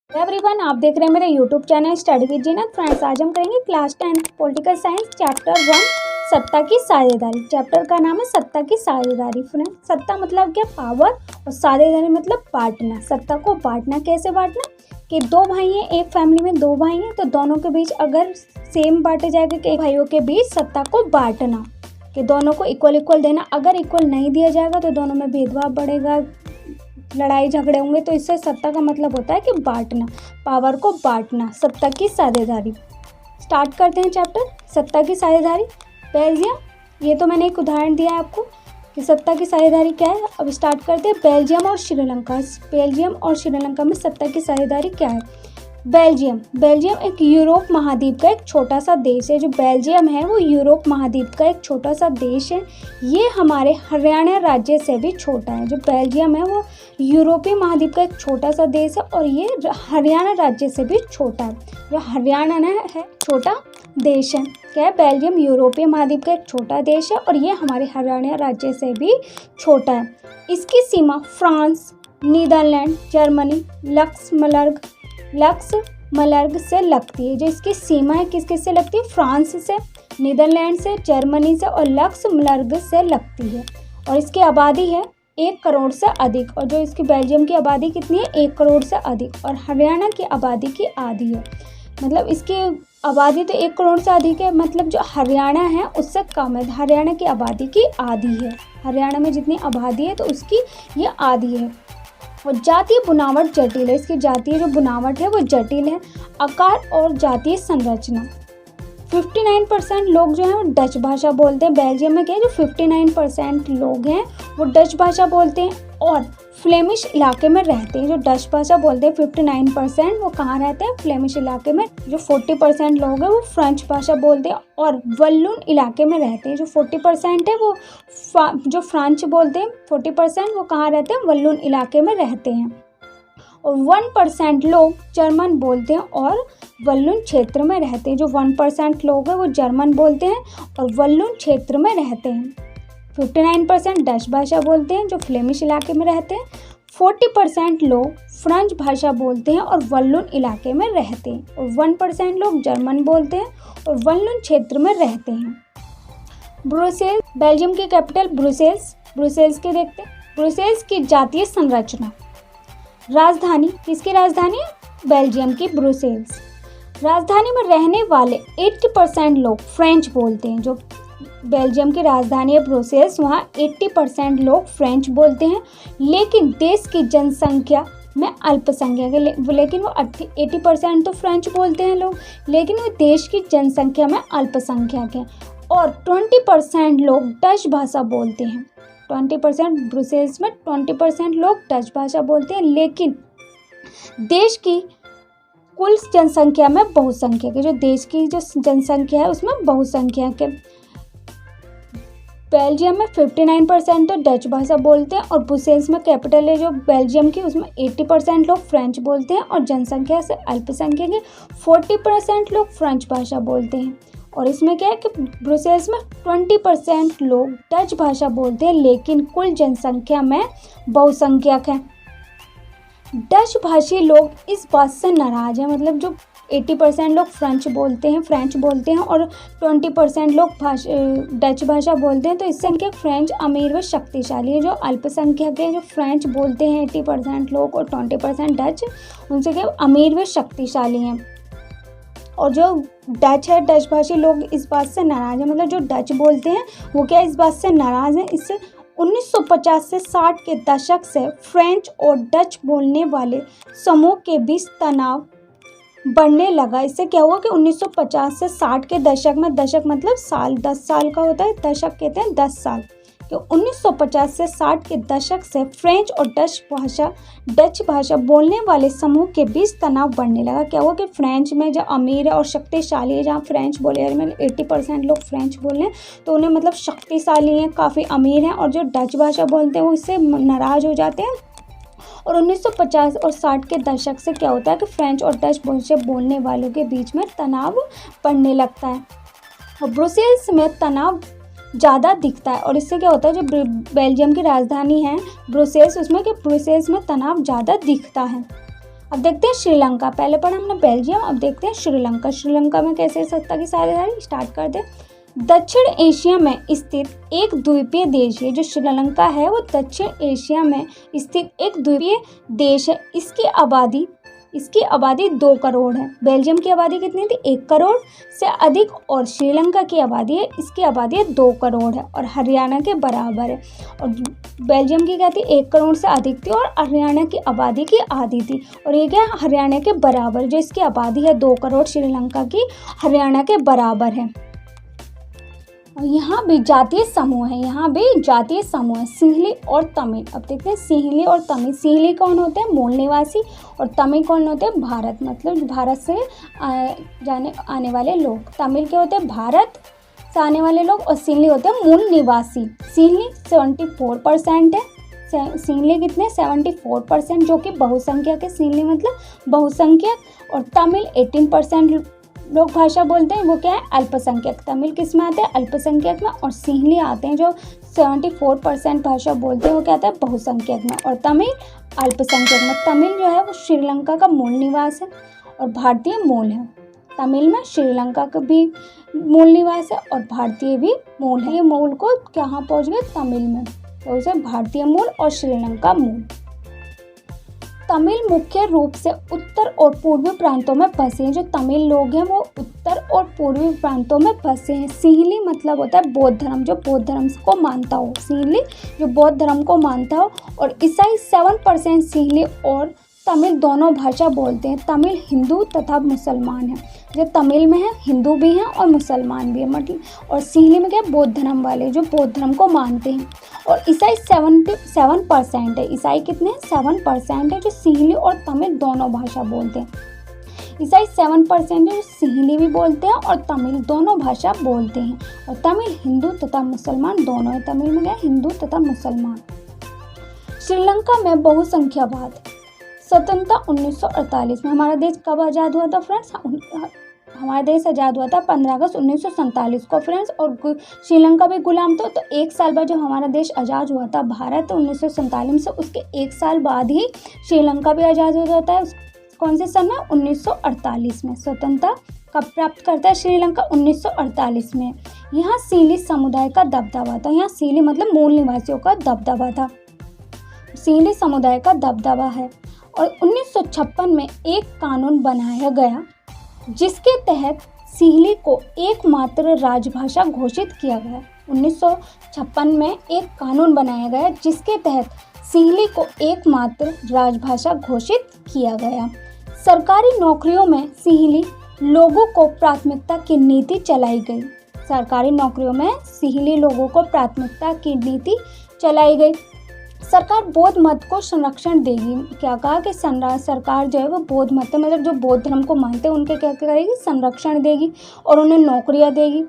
Everyone, आप देख रहे हैं मेरे YouTube channel study with Zeenat. Friends, आज हम करेंगे क्लास 10 पॉलिटिकल साइंस चैप्टर 1 सत्ता की साझेदारी। चैप्टर का नाम है सत्ता की साझेदारी। फ्रेंड्स, सत्ता मतलब क्या? पावर, और साझेदारी मतलब बांटना। सत्ता को बांटना, कैसे बांटना कि दो भाई हैं, एक फैमिली में दो भाई हैं तो दोनों के बीच अगर सेम बांटे जाएगा कि भाइयों के बीच सत्ता को बांटना, कि दोनों को इक्वल देना। अगर इक्वल नहीं दिया जाएगा तो दोनों में भेदभाव बढ़ेगा, लड़ाई झगड़े होंगे। तो इससे सत्ता का मतलब होता है कि बांटना, पावर को बांटना, सत्ता की साझेदारी। स्टार्ट करते हैं चैप्टर सत्ता की साझेदारी। बेल्जियम, ये तो मैंने एक उदाहरण दिया है आपको कि सत्ता की साझेदारी क्या है। अब स्टार्ट करते हैं बेल्जियम और श्रीलंका। बेल्जियम और श्रीलंका में सत्ता की साझेदारी क्या है। बेल्जियम एक यूरोप महाद्वीप का एक छोटा सा देश है। जो बेल्जियम है वो यूरोप महाद्वीप का एक छोटा सा देश है। ये हमारे हरियाणा राज्य से भी छोटा है। जो बेल्जियम है वो यूरोपीय महाद्वीप का एक छोटा सा देश है और ये हरियाणा राज्य से भी छोटा है। जो हरियाणा है छोटा देश है। क्या है? बेल्जियम यूरोपीय महाद्वीप का एक छोटा देश है और ये हमारे हरियाणा राज्य से भी छोटा है। इसकी सीमा फ्रांस, नीदरलैंड, जर्मनी, लक्समबर्ग से लगती है। जो इसकी सीमा है किस किस से लगती है? फ्रांस से, नीदरलैंड से, जर्मनी से और लक्समबर्ग से लगती है। और इसकी आबादी है 1 करोड़ से अधिक। और जो इसकी बेल्जियम की आबादी कितनी है? 1 करोड़ से अधिक। और हरियाणा की आबादी की आधी है। मतलब इसकी आबादी तो 1 करोड़ से अधिक है, मतलब जो हरियाणा है उससे कम है। हरियाणा की आबादी की आधी है। हरियाणा में जितनी आबादी है तो उसकी ये आधी है। और जातीय बुनावट जटिल है। इसकी जातीय जो बुनावट है वो जटिल है। आकार और जातीय संरचना, 59% लोग जो हैं वो डच भाषा बोलते हैं। बेल्जियम में क्या है? जो 59% लोग हैं वो डच भाषा बोलते हैं और फ्लेमिश इलाके में रहते हैं। जो डच भाषा बोलते हैं 59%, वो कहाँ रहते हैं? फ्लेमिश इलाके में। जो 40% लोग हैं वो फ्रेंच भाषा बोलते हैं और वल्लून इलाके में रहते हैं। जो 40% है वो जो फ्रेंच बोलते हैं 40%, वो कहाँ रहते हैं? वल्लून इलाके में रहते हैं। और 1% लोग जर्मन बोलते हैं और वल्लून क्षेत्र में रहते हैं। जो 1% लोग हैं वो जर्मन बोलते हैं और वल्लून क्षेत्र में रहते हैं। 59% डच भाषा बोलते हैं जो फ्लेमिश इलाके में रहते हैं। 40% लोग फ्रेंच भाषा बोलते हैं और वल्लून इलाके में रहते हैं। और 1% लोग जर्मन बोलते हैं और वल्लून क्षेत्र में रहते हैं। ब्रुसेल्स, बेल्जियम की कैपिटल ब्रुसेल्स के देखते हैं। ब्रुसेल्स की जातीय संरचना, राजधानी, किसकी राजधानी है? बेल्जियम की ब्रुसेल्स। राजधानी में रहने वाले 80% लोग फ्रेंच बोलते हैं। जो बेल्जियम की राजधानी है ब्रुसेल्स, वहाँ 80% लोग फ्रेंच बोलते हैं। लेकिन देश की जनसंख्या में अल्पसंख्यक है। लेकिन वो 80% तो फ्रेंच बोलते हैं लोग, लेकिन वो देश की जनसंख्या में अल्पसंख्यक हैं। और 20% लोग डच भाषा बोलते हैं। 20% ब्रुसेल्स में 20% लोग डच भाषा बोलते हैं। लेकिन देश की कुल जनसंख्या में बहुसंख्यक है। जो देश की जो जनसंख्या है उसमें बहुसंख्यक है। बेल्जियम में 59% तो डच भाषा बोलते हैं और ब्रुसेल्स में कैपिटल है जो बेल्जियम की, उसमें 80% लोग फ्रेंच बोलते हैं और जनसंख्या से अल्पसंख्यक है। 40% लोग फ्रेंच भाषा बोलते हैं। और इसमें क्या है कि ब्रुसेल्स में 20% लोग डच भाषा बोलते हैं लेकिन कुल जनसंख्या में बहुसंख्यक हैं। डच भाषी लोग इस बात से नाराज हैं, मतलब जो 80% लोग फ्रेंच बोलते हैं और 20% लोग डच भाषा बोलते हैं। तो इससे इनके फ्रेंच अमीर व शक्तिशाली है। जो अल्पसंख्यक है, जो फ्रेंच बोलते हैं 80% लोग और 20% डच, उनसे क्या अमीर व शक्तिशाली हैं। और जो डच है, डच भाषी लोग इस बात से नाराज हैं, मतलब जो डच बोलते हैं वो क्या इस बात से नाराज हैं। इससे 1950 से 60 के दशक से फ्रेंच और डच बोलने वाले समूह के बीच तनाव बढ़ने लगा। इससे क्या हुआ कि 1950 से 60 के दशक में, दशक मतलब साल, 10 साल का होता है, दशक कहते हैं 10 साल, कि 1950 से 60 के दशक से फ्रेंच और डच भाषा बोलने वाले समूह के बीच तनाव बढ़ने लगा। क्या हुआ कि फ्रेंच में जो अमीर है और शक्तिशाली है, जहाँ फ्रेंच बोले रहे हैं 80% लोग फ्रेंच बोल रहे हैं तो उन्हें मतलब शक्तिशाली हैं, काफ़ी अमीर हैं। और जो डच भाषा बोलते हैं वो इससे नाराज़ हो जाते हैं। और 1950 और 60 के दशक से क्या होता है कि फ्रेंच और डच भाषा बोलने वालों के बीच में तनाव बढ़ने लगता है और ब्रुसेल्स में तनाव ज़्यादा दिखता है। और इससे क्या होता है, जो बेल्जियम की राजधानी है ब्रुसेल्स, उसमें कि ब्रुसेल्स में तनाव ज़्यादा दिखता है। अब देखते हैं श्रीलंका। पहले पढ़ा हमने बेल्जियम, अब देखते हैं श्रीलंका। श्रीलंका में कैसे सत्ता की साझेदारी, स्टार्ट कर दे। दक्षिण एशिया में स्थित एक द्वीपीय देश है। जो श्रीलंका है वो दक्षिण एशिया में स्थित एक द्वीपीय देश है। इसकी आबादी 2 करोड़ है। बेल्जियम की आबादी कितनी थी, 1 करोड़ से अधिक, और श्रीलंका की आबादी है, इसकी आबादी है 2 करोड़ है और हरियाणा के बराबर है। और बेल्जियम की क्या थी, 1 करोड़ से अधिक थी, और हरियाणा की आबादी की आधी थी, और ये क्या हरियाणा के बराबर, जो इसकी आबादी है 2 करोड़ श्रीलंका की हरियाणा के बराबर है। यहाँ भी जातीय समूह है, सिंहली और तमिल। अब देखते हैं सिंहली और तमिल। सिंहली कौन होते हैं, मूल निवासी, और तमिल कौन होते हैं, भारत, मतलब भारत से आने वाले लोग। तमिल के होते हैं भारत से आने वाले लोग, और सिंहली होते हैं मूल निवासी। सिंहली 74% है। सिंहली कितने, 74%, जो कि बहुसंख्यक है। सिंहली मतलब बहुसंख्यक। और तमिल 18% लोग भाषा बोलते हैं, वो क्या है, अल्पसंख्यक। तमिल किस में आते हैं, अल्पसंख्यक में, और सिंहली आते हैं जो 74% भाषा बोलते हैं, वो क्या आता है, बहुसंख्यक में, और तमिल अल्पसंख्यक में। तमिल जो है वो श्रीलंका का मूल निवास है और भारतीय मूल है। तमिल में श्रीलंका का भी मूल निवास है और भारतीय भी मूल है। ये मूल को कहाँ पहुँच गए, तमिल में, तो उसे भारतीय मूल और श्रीलंका मूल। तमिल मुख्य रूप से उत्तर और पूर्वी प्रांतों में बसे हैं। जो तमिल लोग हैं वो उत्तर और पूर्वी प्रांतों में बसे हैं। सिंहली मतलब होता है बौद्ध धर्म, जो बौद्ध धर्म को मानता हो। सिंहली जो बौद्ध धर्म को मानता हो। और ईसाई 7% सिंहली और तमिल दोनों भाषा बोलते हैं। तमिल हिंदू तथा मुसलमान है। जो तमिल में है हिंदू भी हैं और मुसलमान भी है, मतलब। और सिंहली में क्या, बौद्ध धर्म वाले, जो बौद्ध धर्म को मानते हैं। और ईसाई 7% है। ईसाई कितने, 7% है, जो सिंहली और तमिल दोनों भाषा बोलते हैं। ईसाई 7% है, जो सिंहली भी बोलते हैं और तमिल दोनों भाषा बोलते हैं। और तमिल हिंदू तथा मुसलमान दोनों है। तमिल में क्या, हिंदू तथा मुसलमान। श्रीलंका में बहुसंख्यावाद। स्वतंत्रता 1948 में। हमारा देश कब आज़ाद हुआ था फ्रेंड्स, हमारा देश आज़ाद हुआ था 15 अगस्त 1947 को फ्रेंड्स। और श्रीलंका भी गुलाम था। तो 1 साल बाद जब हमारा देश आज़ाद हुआ था भारत 1947 से, उसके 1 साल बाद ही श्रीलंका भी आज़ाद हो जाता है। कौन से सन में, 1948 में। स्वतंत्रता कब प्राप्त करता है श्रीलंका, 1948 में। यहाँ सीली समुदाय का दबदबा था। यहाँ सीली मतलब मूल निवासियों का दबदबा था। सीली समुदाय का दबदबा है। और 1956 में एक कानून बनाया गया जिसके तहत सिंहली को एकमात्र राजभाषा घोषित किया गया। 1956 में एक कानून बनाया गया जिसके तहत सिंहली को एकमात्र राजभाषा घोषित किया गया। सरकारी नौकरियों में सिंहली लोगों को प्राथमिकता की नीति चलाई गई। सरकारी नौकरियों में सिंहली लोगों को प्राथमिकता की नीति चलाई गई। सरकार बौद्ध मत को संरक्षण देगी। क्या कहा कि सरकार जो है वो बौद्ध मत, मतलब जो बौद्ध धर्म को मानते हैं उनके क्या करेगी, संरक्षण देगी और उन्हें नौकरियां देगी,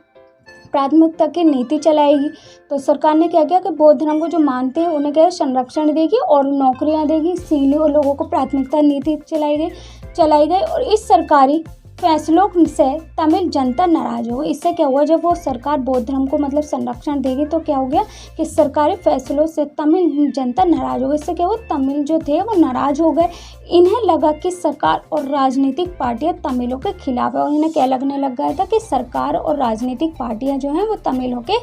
प्राथमिकता की नीति चलाएगी। तो सरकार ने क्या किया कि बौद्ध धर्म को जो मानते हैं उन्हें क्या संरक्षण देगी और नौकरियां देगी। सिंहली और लोगों को प्राथमिकता नीति चलाई गई। और इस सरकारी फैसलों से तमिल जनता नाराज हो गई। इससे क्या हुआ, जब वो सरकार बौद्ध धर्म को मतलब संरक्षण देगी तो क्या हो गया कि सरकारी फैसलों से तमिल जनता नाराज हो गई। इससे क्या हुआ, तमिल जो थे वो नाराज हो गए। इन्हें लगा कि सरकार और राजनीतिक पार्टियां तमिलों के खिलाफ है। और इन्हें क्या लगने लग गया था कि सरकार और राजनीतिक पार्टियां जो हैं वो तमिलों के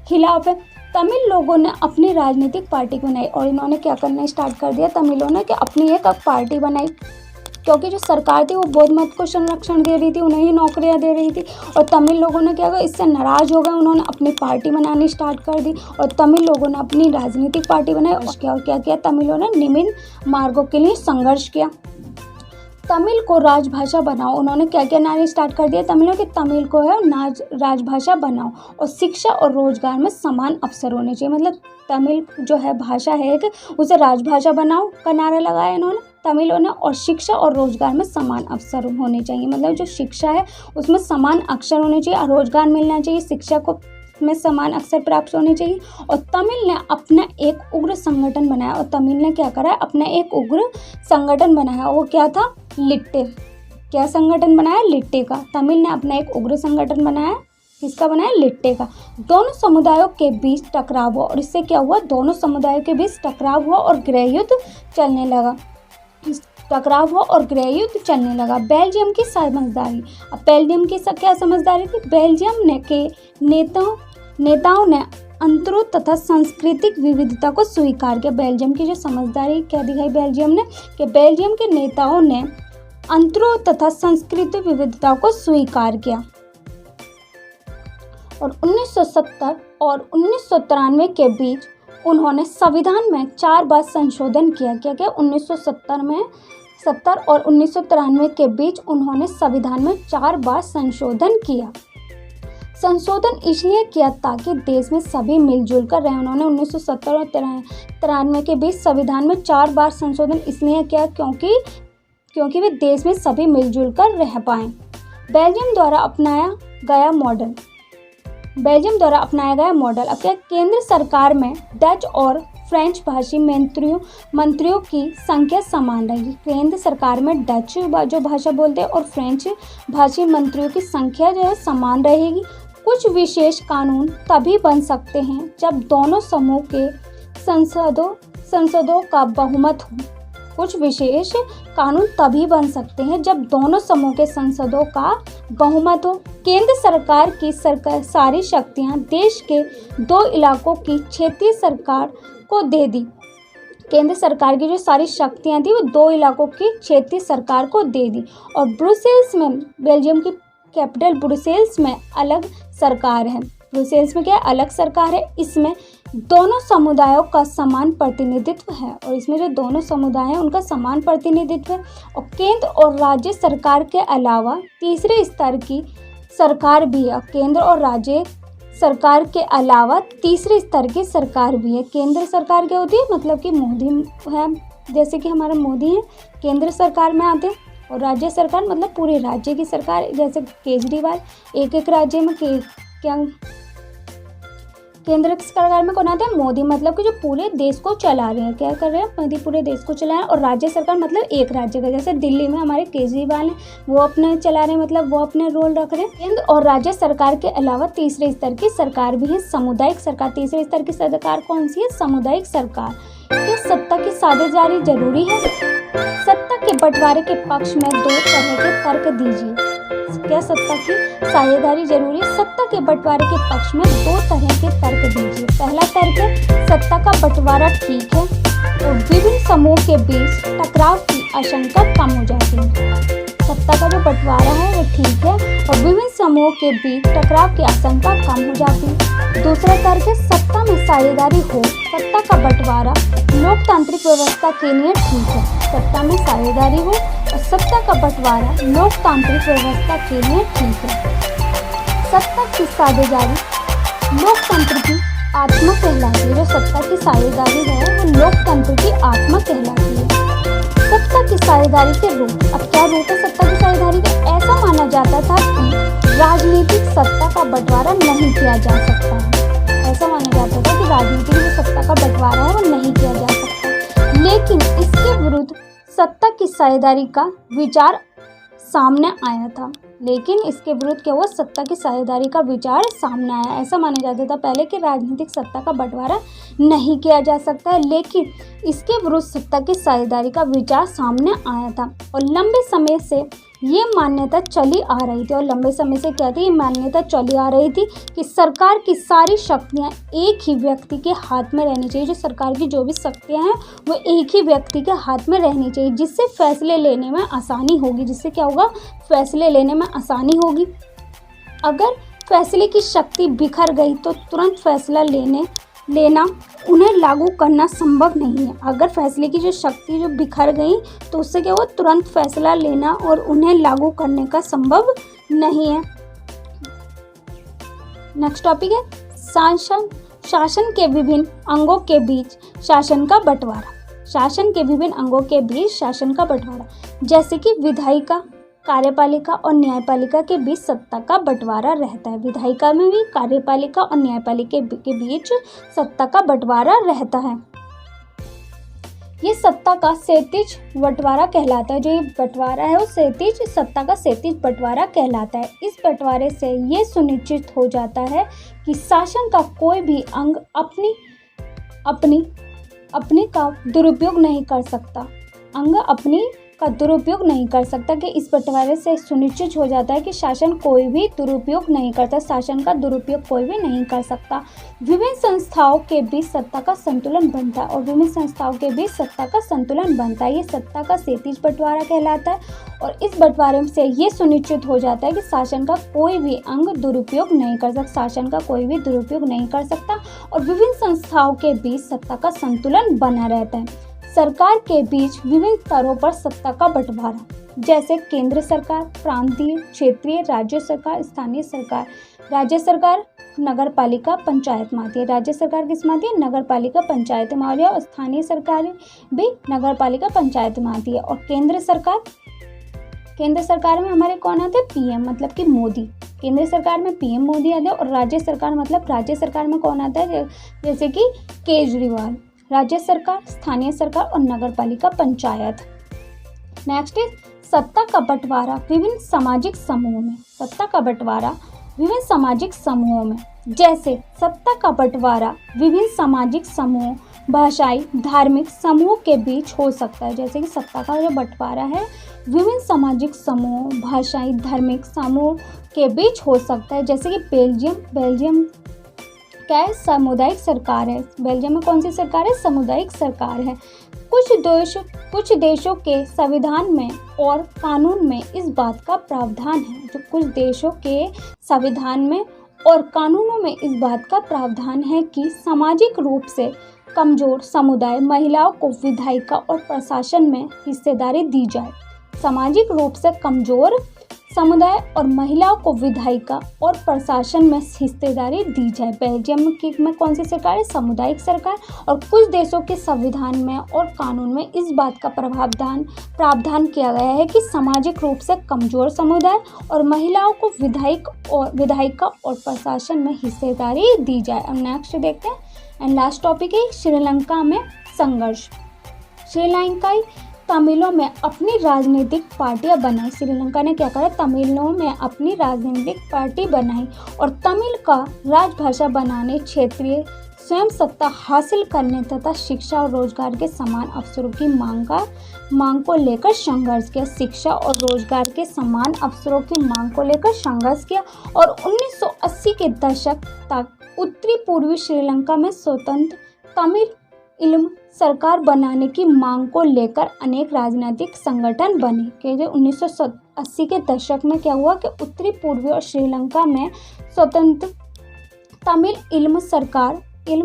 खिलाफ है। तमिल लोगों ने अपनी राजनीतिक पार्टी बनाई और इन्होंने क्या करना स्टार्ट कर दिया, तमिलों ने कि अपनी एक पार्टी बनाई, क्योंकि जो सरकार थी वो बौद्ध मत को संरक्षण दे रही थी, उन्हें ही नौकरियां दे रही थी। और तमिल लोगों ने क्या किया, इससे नाराज हो गए, उन्होंने अपनी पार्टी बनानी स्टार्ट कर दी और तमिल लोगों ने अपनी राजनीतिक पार्टी बनाई। और क्या किया तमिलों ने निम्न मार्गों के लिए संघर्ष किया। तमिल को राजभाषा बनाओ। उन्होंने क्या क्या नारे स्टार्ट कर दिया तमिलों के, तमिल को है राजभाषा बनाओ और शिक्षा और रोजगार में समान अवसर होने चाहिए। मतलब तमिल जो है भाषा है कि उसे राजभाषा बनाओ का नारा लगाया इन्होंने तमिलों ने। और शिक्षा और रोजगार में समान अवसर होने चाहिए, मतलब जो शिक्षा है उसमें समान अवसर होने चाहिए, रोजगार मिलना चाहिए, शिक्षा को में समान अवसर प्राप्त होने चाहिए। और तमिल ने अपना एक उग्र संगठन बनाया। और तमिल ने क्या करा, अपना एक उग्र संगठन बनाया। वो क्या था, लिट्टे। क्या संगठन बनाया, लिट्टे का। तमिल ने अपना एक उग्र संगठन बनाया, किसका बनाया, लिट्टे का। दोनों समुदायों के बीच टकराव हुआ और इससे क्या हुआ, दोनों समुदायों के बीच टकराव हुआ और गृह युद्ध चलने लगा। टकराव हुआ और गृह युद्ध चलने लगा। बेल्जियम की समझदारी। अब बेल्जियम की क्या समझदारी थी? बेल्जियम के नेताओं ने अंतरों तथा सांस्कृतिक विविधता को स्वीकार किया। बेल्जियम की जो समझदारी क्या दिखाई बेल्जियम ने, कि बेल्जियम के नेताओं ने अंतरों तथा सांस्कृतिक विविधता को स्वीकार किया। और 1970 और 1993 के बीच उन्होंने संविधान में 4 बार संशोधन किया। क्या 1970 और 1993 के बीच उन्होंने संविधान में 4 बार संशोधन किया। संशोधन इसलिए किया ताकि देश में सभी मिलजुल कर रहें। उन्होंने 1970 और 93 के बीच संविधान में 4 बार संशोधन इसलिए किया क्योंकि वे देश में सभी मिलजुल कर रह पाएँ। बेल्जियम द्वारा अपनाया गया मॉडल। अब क्या केंद्र सरकार में डच और फ्रेंच भाषी मंत्रियों की संख्या समान रहेगी। केंद्र सरकार में डच जो भाषा बोलते हैं और फ्रेंच भाषी मंत्रियों की संख्या जो है समान रहेगी। कुछ विशेष कानून तभी बन सकते हैं जब दोनों समूह के संसदों का बहुमत हो। कुछ विशेष कानून तभी बन सकते हैं जब दोनों समूह के संसदों का बहुमत हो। केंद्र सरकार की सारी शक्तियां देश के 2 इलाकों की क्षेत्रीय सरकार को दे दी। केंद्र सरकार की जो सारी शक्तियां थी वो 2 इलाकों की क्षेत्रीय सरकार को दे दी। और ब्रुसेल्स में, बेल्जियम की कैपिटल ब्रुसेल्स में अलग सरकार है। ब्रुसेल्स में क्या अलग सरकार है? इसमें दोनों समुदायों का समान प्रतिनिधित्व है। और इसमें जो दोनों समुदाय हैं उनका समान प्रतिनिधित्व है। और केंद्र और राज्य सरकार के अलावा तीसरे स्तर की सरकार भी है। केंद्र और राज्य सरकार के अलावा तीसरे स्तर की सरकार भी है। केंद्र सरकार क्या होती है? मतलब कि मोदी है, जैसे कि हमारा मोदी है केंद्र सरकार में आते हैं। और राज्य सरकार मतलब पूरे राज्य की सरकार, जैसे केजरीवाल एक राज्य में केंद्र सरकार में कौन आते हैं? मोदी। मतलब कि जो पूरे देश को चला रहे हैं, क्या कर रहे हैं? मोदी पूरे देश को चला रहे हैं। और राज्य सरकार मतलब एक राज्य का, जैसे दिल्ली में हमारे केजरीवाल हैं, वो अपने चला रहे हैं, मतलब वो अपने रोल रख रहे हैं। केंद्र और राज्य सरकार के अलावा तीसरे स्तर की सरकार भी है, सामुदायिक सरकार। तीसरे स्तर की सरकार कौन सी है? सामुदायिक सरकार। क्या सत्ता की साझेदारी जरूरी है? सत्ता के बंटवारे के पक्ष में 2 तरह के तर्क दीजिए। क्या सत्ता की साझेदारी जरूरी है? सत्ता के बंटवारे के पक्ष में 2 तरह के तर्क दीजिए। पहला तर्क है सत्ता का बंटवारा ठीक है और विभिन्न समूह के बीच टकराव की आशंका कम हो जाती है। सत्ता का जो बंटवारा है वो ठीक है और विभिन्न समूहों के बीच टकराव की आशंका कम हो जाती है। दूसरा तर्क है सत्ता में साझेदारी हो। सत्ता का बंटवारा लोकतांत्रिक व्यवस्था के लिए ठीक है। सत्ता में साझेदारी हो और सत्ता का बंटवारा लोकतांत्रिक व्यवस्था के लिए ठीक है। सत्ता की साझेदारी लोकतंत्र की आत्मा कहलाती है। जो सत्ता की साझेदारी है वो लोकतंत्र की आत्मा कहलाती है। सत्ता की साझेदारी के रूप। अब क्या रूप है सत्ता की साझेदारी का? ऐसा माना जाता था कि राजनीतिक सत्ता का बंटवारा नहीं किया जा सकता है। ऐसा माना जाता था कि राजनीतिक जो सत्ता का बंटवारा है वो नहीं किया जा सकता। लेकिन इसके विरुद्ध सत्ता की साझेदारी का विचार सामने आया था। लेकिन इसके विरुद्ध क्या हुआ? सत्ता की साझेदारी का विचार सामने आया। ऐसा माना जाता था पहले कि राजनीतिक सत्ता का बंटवारा नहीं किया जा सकता है, लेकिन इसके विरुद्ध सत्ता की साझेदारी का विचार सामने आया था। और लंबे समय से ये मान्यता चली आ रही थी। और लंबे समय से क्या थी? ये मान्यता चली आ रही थी कि सरकार की सारी शक्तियाँ एक ही व्यक्ति के हाथ में रहनी चाहिए। जो सरकार की जो भी शक्तियाँ हैं वो एक ही व्यक्ति के हाथ में रहनी चाहिए, जिससे फैसले लेने में आसानी होगी। जिससे क्या होगा? फैसले लेने में आसानी होगी। अगर फैसले की शक्ति बिखर गई तो तुरंत फैसला लेना उन्हें लागू करना संभव नहीं है। अगर फैसले की जो शक्ति जो बिखर गई तो उससे क्या हुआ? तुरंत फैसला लेना और उन्हें लागू करने का संभव नहीं है। नेक्स्ट टॉपिक है शासन के विभिन्न अंगों के बीच शासन का बंटवारा। शासन के विभिन्न अंगों के बीच शासन का बंटवारा, जैसे कि विधायिका, कार्यपालिका और न्यायपालिका के बीच सत्ता का बंटवारा रहता है। विधायिका में भी कार्यपालिका और न्यायपालिका के बीच सत्ता का बंटवारा रहता है। ये सत्ता का क्षैतिज बंटवारा कहलाता है। जो ये बंटवारा है वो सत्ता का क्षैतिज बंटवारा कहलाता है। इस बंटवारे से ये सुनिश्चित हो जाता है कि शासन का कोई भी अंग अपनी का दुरुपयोग नहीं कर सकता। अंग अपनी का दुरुपयोग नहीं कर सकता, कि इस बंटवारे से सुनिश्चित हो जाता है कि शासन कोई भी दुरुपयोग नहीं करता, शासन का दुरुपयोग कोई भी नहीं कर सकता। विभिन्न संस्थाओं के बीच सत्ता का संतुलन बनता है, और विभिन्न संस्थाओं के बीच सत्ता का संतुलन बनता है। ये सत्ता का क्षैतिज बंटवारा कहलाता है, और इस बंटवारे से ये सुनिश्चित हो जाता है कि शासन का कोई भी अंग दुरुपयोग नहीं कर सकता, शासन का कोई भी दुरुपयोग नहीं कर सकता, और विभिन्न संस्थाओं के बीच सत्ता का संतुलन बना रहता है। सरकार के बीच विभिन्न स्तरों पर सत्ता का बंटवारा, जैसे केंद्र सरकार, प्रांतीय, क्षेत्रीय, राज्य सरकार, स्थानीय सरकार। राज्य सरकार नगर पालिका पंचायत में आती है, राज्य सरकार किस में आती है? नगर पालिका पंचायत में, और स्थानीय सरकार भी नगर पालिका पंचायत में आती है। और केंद्र सरकार में हमारे कौन आते हैं? पीएम, मतलब कि मोदी। केंद्र सरकार में पीएम मोदी आते हैं, और राज्य सरकार मतलब राज्य सरकार में कौन आता है? जैसे कि केजरीवाल। राज्य सरकार, स्थानीय सरकार और नगर पालिका पंचायत। नेक्स्ट इज सत्ता का बंटवारा विभिन्न सामाजिक समूहों में। सत्ता का बंटवारा विभिन्न सामाजिक समूहों में, जैसे सत्ता का बंटवारा विभिन्न सामाजिक समूहों, भाषाई, धार्मिक समूह के बीच हो सकता है। जैसे कि सत्ता का जो बंटवारा है विभिन्न सामाजिक समूहों, भाषाई, धार्मिक समूह के बीच हो सकता है। जैसे कि बेल्जियम क्या है? सामुदायिक सरकार है। बेल्जियम में कौन सी सरकार है? सामुदायिक सरकार है। कुछ देशों के संविधान में और कानून में इस बात का प्रावधान है। जो कुछ देशों के संविधान में और कानूनों में इस बात का प्रावधान है कि सामाजिक रूप से कमजोर समुदाय महिलाओं को विधायिका और प्रशासन में हिस्सेदारी दी जाए। सामाजिक रूप से कमजोर समुदाय और महिलाओं को विधायिका और प्रशासन में हिस्सेदारी दी जाए। बेल्जियम में कौन सी सरकार है? सामुदायिक सरकार। और कुछ देशों के संविधान में और कानून में इस बात का प्रावधान किया गया है कि सामाजिक रूप से कमजोर समुदाय और महिलाओं को विधायिका और प्रशासन में हिस्सेदारी दी जाए। अब नेक्स्ट देखते हैं, एंड लास्ट टॉपिक है श्रीलंका में संघर्ष। श्रीलंकाई तमिलों में अपनी राजनीतिक पार्टियां बनाई। श्रीलंका ने क्या करा? तमिलों में अपनी राजनीतिक पार्टी बनाई और तमिल का राजभाषा बनाने, क्षेत्रीय स्वयं सत्ता हासिल करने तथा शिक्षा और रोजगार के समान अवसरों की मांग को लेकर संघर्ष किया। शिक्षा और रोजगार के समान अवसरों की मांग को लेकर संघर्ष किया, और 1980 के दशक तक उत्तरी पूर्वी श्रीलंका में स्वतंत्र तमिल इल्म सरकार बनाने की मांग को लेकर अनेक राजनीतिक संगठन बने। कि 1980 के दशक में क्या हुआ कि उत्तरी पूर्वी और श्रीलंका में स्वतंत्र तमिल इल्म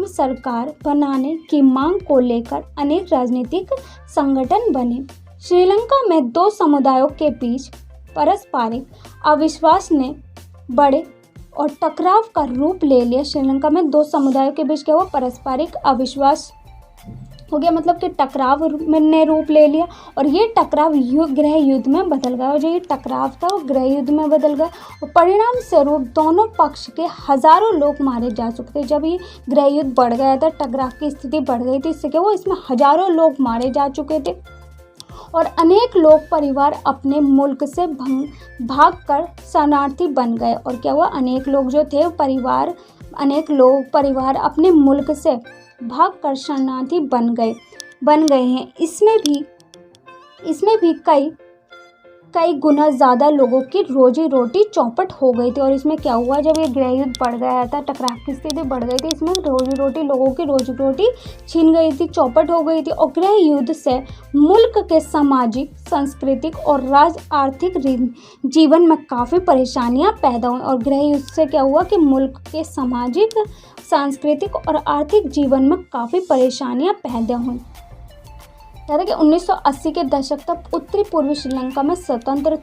सरकार बनाने की मांग को लेकर अनेक राजनीतिक संगठन बने। श्रीलंका में दो समुदायों के बीच पारस्परिक अविश्वास ने बड़े और टकराव का रूप ले लिया। श्रीलंका में दो समुदायों के बीच क्या हुआ? पारस्परिक अविश्वास हो गया, मतलब कि टकराव ने रूप ले लिया, और ये टकराव गृह युद्ध में बदल गया। और जो ये टकराव था वो गृह युद्ध में बदल गया, और परिणाम स्वरूप दोनों पक्ष के हजारों लोग मारे जा चुके थे। जब ये गृह युद्ध बढ़ गया था, टकराव की स्थिति बढ़ गई थी, इससे क्या हुआ? इसमें हजारों लोग मारे जा चुके थे, और अनेक लोग परिवार अपने मुल्क से भागकर शरणार्थी बन गए। और क्या हुआ? अनेक लोग जो थे परिवार अपने मुल्क से भागकर शरणार्थी बन गए हैं। इसमें भी कई गुना ज़्यादा लोगों की रोजी रोटी चौपट हो गई थी। और इसमें क्या हुआ? जब ये गृह युद्ध बढ़ गया था, टकराव की स्थिति बढ़ गई थी, इसमें लोगों की रोजी रोटी छीन गई थी, चौपट हो गई थी। और गृह युद्ध से मुल्क के सामाजिक, सांस्कृतिक और आर्थिक जीवन में काफ़ी परेशानियां पैदा हुई। और गृह युद्ध से क्या हुआ कि मुल्क के सामाजिक, सांस्कृतिक और आर्थिक जीवन में काफ़ी परेशानियां पैदा हुई। याद है कि 1980 के दशक तक उत्तरी पूर्वी श्रीलंका में स्वतंत्र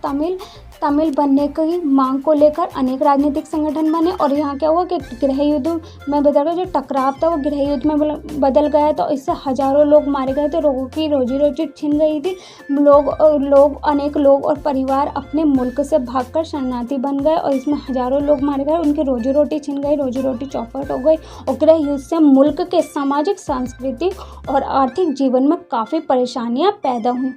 तमिल बनने की मांग को लेकर अनेक राजनीतिक संगठन बने। और यहाँ क्या हुआ कि गृह युद्ध में बदल गया, जो टकराव था वो गृह युद्ध में बदल गया। तो इससे हजारों लोग मारे गए थे, लोगों की रोजी रोटी छिन गई थी। अनेक लोग और परिवार अपने मुल्क से भागकर शरणार्थी बन गए, और इसमें हजारों लोग मारे गए, उनकी रोजी रोटी छिन गई, रोजी रोटी चौपट हो गई। और गृह युद्ध से मुल्क के सामाजिक, सांस्कृतिक और आर्थिक जीवन में काफ़ी परेशानियां पैदा हुई।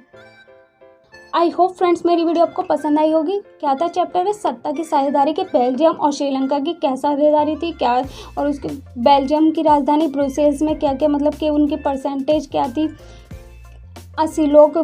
आई होप फ्रेंड्स मेरी वीडियो आपको पसंद आई होगी। क्या था चैप्टर है? सत्ता की साझेदारी के बेल्जियम और श्रीलंका की क्या साझेदारी थी, क्या और उसके बेल्जियम की राजधानी ब्रुसेल्स में क्या क्या, मतलब कि उनकी परसेंटेज क्या थी, 80 लोग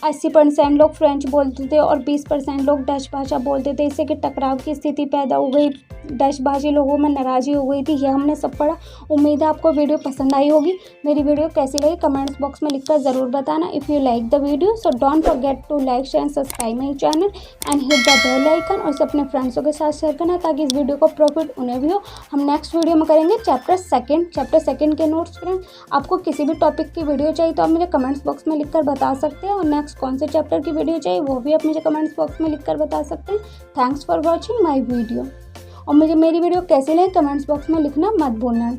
80% लोग फ्रेंच बोलते थे और 20% लोग डच भाषा बोलते थे। इससे कि टकराव की स्थिति पैदा हो गई, डच भाषी लोगों में नाराज़गी हो गई थी। यह हमने सब पढ़ा। उम्मीद है आपको वीडियो पसंद आई होगी। मेरी वीडियो कैसी लगी कमेंट्स बॉक्स में लिखकर ज़रूर बताना। If you like the video so don't forget to like share and subscribe my channel and hit the bell icon, और इसे अपने फ्रेंड्सों के साथ शेयर करना ताकि इस वीडियो को प्रॉफिट उन्हें भी हो। हम नेक्स्ट वीडियो में करेंगे चैप्टर सेकंड के नोट्स। फ्रेंड, आपको किसी भी टॉपिक की वीडियो चाहिए तो आप मुझे कमेंट्स बॉक्स में लिखकर बता सकते हैं, और नेक्स्ट कौन से चैप्टर की वीडियो चाहिए वो भी आप मुझे कमेंट्स बॉक्स में लिखकर बता सकते हैं। Thanks for watching my video. और मुझे मेरी वीडियो कैसी लगी कमेंट्स बॉक्स में लिखना मत भूलना।